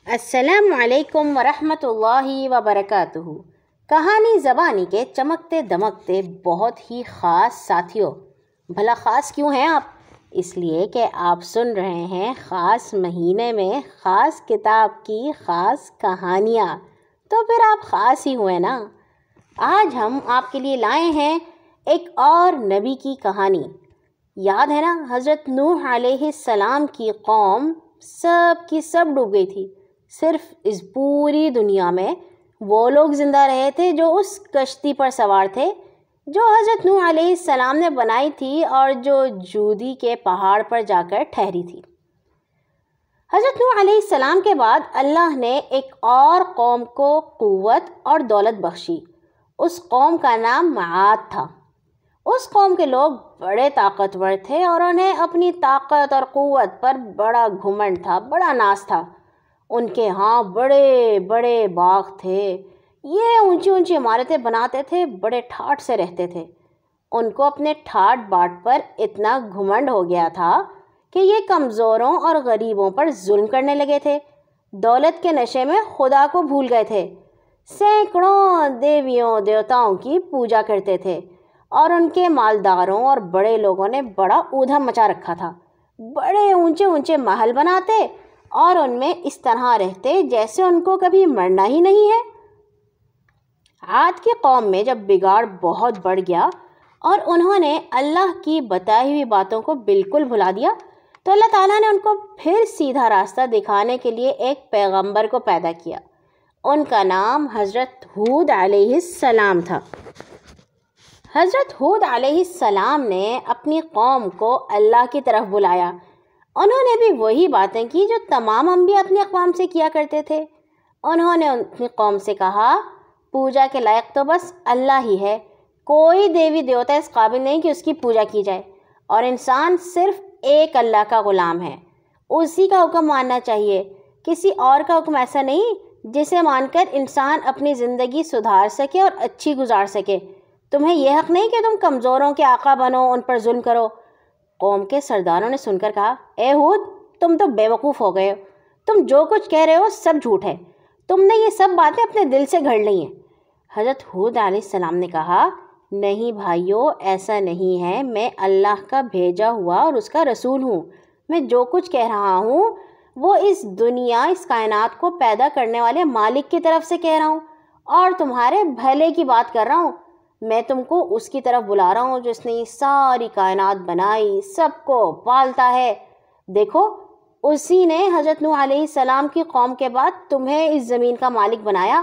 السلام علیکم ورحمۃ اللہ وبرکاتہ۔ کہانی زبانی کے چمکتے دمکتے بہت ہی خاص ساتھیوں، بھلا خاص کیوں ہیں آپ؟ اس لیے کہ آپ سن رہے ہیں خاص مہینے میں خاص کتاب کی خاص کہانیاں، تو پھر آپ خاص ہی ہوئے نا۔ آج ہم آپ کے لیے لائے ہیں ایک اور نبی کی کہانی۔ یاد ہے نا، حضرت نوح علیہ السلام کی قوم سب کی سب ڈوب گئی تھی۔ صرف اس پوری دنیا میں وہ لوگ زندہ رہے تھے جو اس کشتی پر سوار تھے جو حضرت نوح علیہ السلام نے بنائی تھی اور جو جودی کے پہاڑ پر جا کر ٹھہری تھی۔ حضرت نوح علیہ السلام کے بعد اللہ نے ایک اور قوم کو قوت اور دولت بخشی۔ اس قوم کا نام عاد تھا۔ اس قوم کے لوگ بڑے طاقتور تھے اور انہیں اپنی طاقت اور قوت پر بڑا گھمنڈ تھا، بڑا ناز تھا۔ ان کے ہاں بڑے بڑے باغ تھے، یہ اونچی اونچی عمارتیں بناتے تھے، بڑے ٹھاٹ سے رہتے تھے۔ ان کو اپنے ٹھاٹ باٹ پر اتنا گھمنڈ ہو گیا تھا کہ یہ کمزوروں اور غریبوں پر ظلم کرنے لگے تھے۔ دولت کے نشے میں خدا کو بھول گئے تھے۔ سینکڑوں دیویوں دیوتاؤں کی پوجا کرتے تھے اور ان کے مالداروں اور بڑے لوگوں نے بڑا اودھم مچا رکھا تھا۔ بڑے اونچے اونچے محل بناتے اور ان میں اس طرح رہتے جیسے ان کو کبھی مرنا ہی نہیں ہے۔ عاد کی قوم میں جب بگاڑ بہت بڑھ گیا اور انہوں نے اللہ کی بتائی ہوئی باتوں کو بالکل بھلا دیا، تو اللہ تعالیٰ نے ان کو پھر سیدھا راستہ دکھانے کے لیے ایک پیغمبر کو پیدا کیا۔ ان کا نام حضرت ہود علیہ السلام تھا۔ حضرت ہود علیہ السلام نے اپنی قوم کو اللہ کی طرف بلایا۔ انہوں نے بھی وہی باتیں کی جو تمام انبیاء اپنی اقوام سے کیا کرتے تھے۔ انہوں نے اپنی قوم سے کہا، پوجا کے لائق تو بس اللہ ہی ہے، کوئی دیوی دیوتا اس قابل نہیں کہ اس کی پوجا کی جائے، اور انسان صرف ایک اللہ کا غلام ہے، اسی کا حکم ماننا چاہیے، کسی اور کا حکم ایسا نہیں جسے مان کر انسان اپنی زندگی سدھار سکے اور اچھی گزار سکے۔ تمہیں یہ حق نہیں کہ تم کمزوروں کے آقا بنو، ان پر ظلم کرو۔ قوم کے سرداروں نے سن کر کہا، اے ہود، تم تو بیوقوف ہو گئے ہو، تم جو کچھ کہہ رہے ہو سب جھوٹ ہے، تم نے یہ سب باتیں اپنے دل سے گھڑ لی ہیں۔ حضرت ہود علیہ السلام نے کہا، نہیں بھائیو، ایسا نہیں ہے، میں اللہ کا بھیجا ہوا اور اس کا رسول ہوں۔ میں جو کچھ کہہ رہا ہوں وہ اس دنیا، اس کائنات کو پیدا کرنے والے مالک کی طرف سے کہہ رہا ہوں اور تمہارے بھلے کی بات کر رہا ہوں۔ میں تم کو اس کی طرف بلا رہا ہوں جس نے یہ ساری کائنات بنائی، سب کو پالتا ہے۔ دیکھو، اسی نے حضرت نوح علیہ السلام کی قوم کے بعد تمہیں اس زمین کا مالک بنایا۔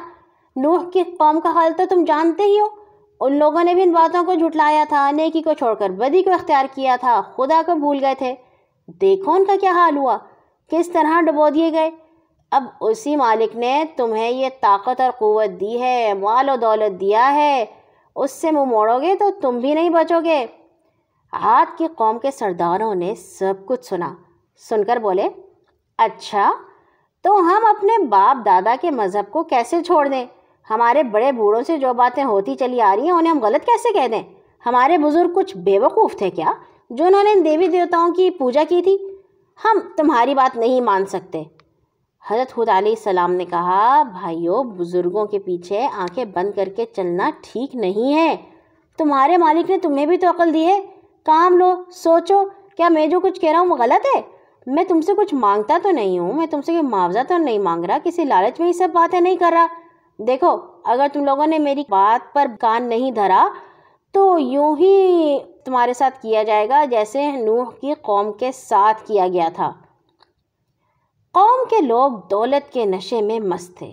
نوح کی قوم کا حال تو تم جانتے ہی ہو، ان لوگوں نے بھی ان باتوں کو جھٹلایا تھا، نیکی کو چھوڑ کر بدی کو اختیار کیا تھا، خدا کو بھول گئے تھے۔ دیکھو ان کا کیا حال ہوا، کس طرح ڈبو دیے گئے۔ اب اسی مالک نے تمہیں یہ طاقت اور قوت دی ہے، مال و دولت دیا ہے، اس سے منہ موڑو گے تو تم بھی نہیں بچو گے۔ عاد کی قوم کے سرداروں نے سب کچھ سن کر بولے، اچھا تو ہم اپنے باپ دادا کے مذہب کو کیسے چھوڑ دیں؟ ہمارے بڑے بوڑھوں سے جو باتیں ہوتی چلی آ رہی ہیں انہیں ہم غلط کیسے کہہ دیں؟ ہمارے بزرگ کچھ بے وقوف تھے کیا جو انہوں نے دیوی دیوتاؤں کی پوجا کی تھی؟ ہم تمہاری بات نہیں مان سکتے۔ حضرت ہود علیہ السلام نے کہا، بھائیو، بزرگوں کے پیچھے آنکھیں بند کر کے چلنا ٹھیک نہیں ہے۔ تمہارے مالک نے تمہیں بھی تو عقل دی ہے، کام لو، سوچو، کیا میں جو کچھ کہہ رہا ہوں وہ غلط ہے؟ میں تم سے کچھ مانگتا تو نہیں ہوں، میں تم سے کوئی معاوضہ تو نہیں مانگ رہا، کسی لالچ میں یہ سب باتیں نہیں کر رہا۔ دیکھو، اگر تم لوگوں نے میری بات پر کان نہیں دھرا تو یوں ہی تمہارے ساتھ کیا جائے گا جیسے نوح کی قوم کے ساتھ کیا گیا تھا۔ قوم کے لوگ دولت کے نشے میں مست تھے،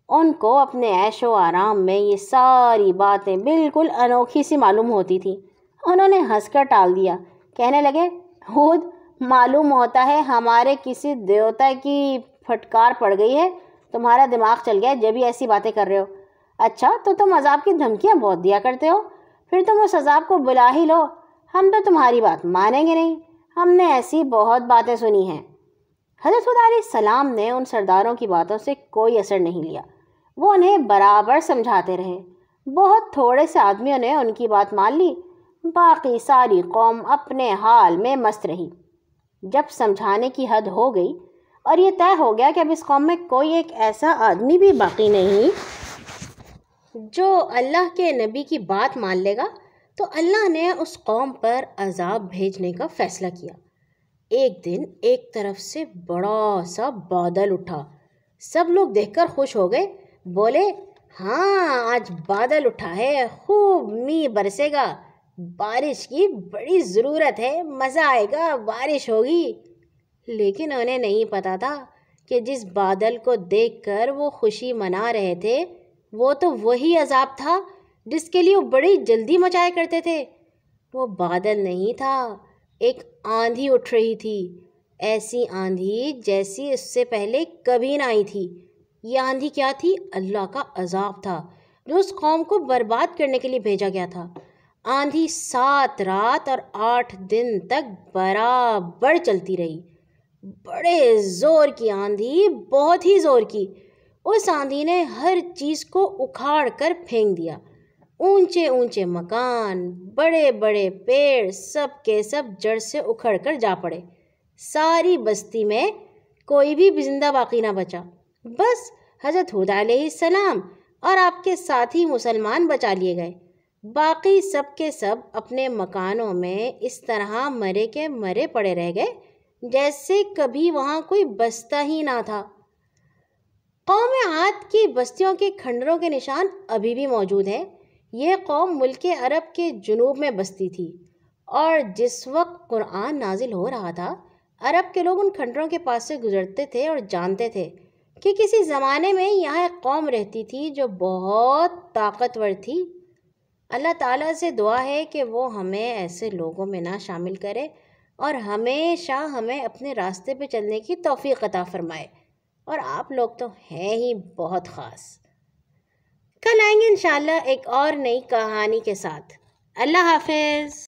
ان کو اپنے عیش و آرام میں یہ ساری باتیں بالکل انوکھی سی معلوم ہوتی تھی۔ انہوں نے ہنس کر ٹال دیا، کہنے لگے، ہود، معلوم ہوتا ہے ہمارے کسی دیوتا کی پھٹکار پڑ گئی ہے، تمہارا دماغ چل گیا جب بھی ایسی باتیں کر رہے ہو۔ اچھا تو تم عذاب کی دھمکیاں بہت دیا کرتے ہو، پھر تم اس عذاب کو بلا ہی لو، ہم تو تمہاری بات مانیں گے نہیں، ہم نے ایسی بہت باتیں سنی ہیں۔ حضرت ہود علیہ السلام نے ان سرداروں کی باتوں سے کوئی اثر نہیں لیا، وہ انہیں برابر سمجھاتے رہے۔ بہت تھوڑے سے آدمیوں نے ان کی بات مان لی، باقی ساری قوم اپنے حال میں مست رہی۔ جب سمجھانے کی حد ہو گئی اور یہ طے ہو گیا کہ اب اس قوم میں کوئی ایک ایسا آدمی بھی باقی نہیں جو اللہ کے نبی کی بات مان لے گا۔ تو اللہ نے اس قوم پر عذاب بھیجنے کا فیصلہ کیا۔ ایک دن ایک طرف سے بڑا سا بادل اٹھا، سب لوگ دیکھ کر خوش ہو گئے، بولے ہاں آج بادل اٹھا ہے، خوب میںہ برسے گا، بارش کی بڑی ضرورت ہے، مزہ آئے گا، بارش ہوگی۔ لیکن انہیں نہیں پتا تھا کہ جس بادل کو دیکھ کر وہ خوشی منا رہے تھے وہ تو وہی عذاب تھا جس کے لیے وہ بڑی جلدی مچایا کرتے تھے۔ وہ بادل نہیں تھا، ایک آندھی اٹھ رہی تھی، ایسی آندھی جیسی اس سے پہلے کبھی نہ آئی تھی۔ یہ آندھی کیا تھی؟ اللہ کا عذاب تھا جو اس قوم کو برباد کرنے کے لیے بھیجا گیا تھا۔ آندھی 7 رات اور 8 دن تک برابر چلتی رہی، بڑے زور کی آندھی، بہت ہی زور کی۔ اس آندھی نے ہر چیز کو اکھاڑ کر پھینک دیا، اونچے اونچے مکان، بڑے بڑے پیڑ، سب کے سب جڑ سے اکھڑ کر جا پڑے۔ ساری بستی میں کوئی بھی زندہ باقی نہ بچا، بس حضرت ہود علیہ السلام اور آپ کے ساتھی مسلمان بچا لیے گئے۔ باقی سب کے سب اپنے مکانوں میں اس طرح مرے کے مرے پڑے رہ گئے جیسے کبھی وہاں کوئی بستا ہی نہ تھا۔ قوم عاد کی بستیوں کے کھنڈروں کے نشان ابھی بھی موجود ہیں۔ یہ قوم ملک عرب کے جنوب میں بستی تھی، اور جس وقت قرآن نازل ہو رہا تھا عرب کے لوگ ان کھنڈروں کے پاس سے گزرتے تھے اور جانتے تھے کہ کسی زمانے میں یہاں ایک قوم رہتی تھی جو بہت طاقتور تھی۔ اللہ تعالیٰ سے دعا ہے کہ وہ ہمیں ایسے لوگوں میں نہ شامل کرے اور ہمیشہ ہمیں اپنے راستے پہ چلنے کی توفیق عطا فرمائے۔ اور آپ لوگ تو ہیں ہی بہت خاص۔ کل آئیں گے انشاءاللہ ایک اور نئی کہانی کے ساتھ۔ اللہ حافظ۔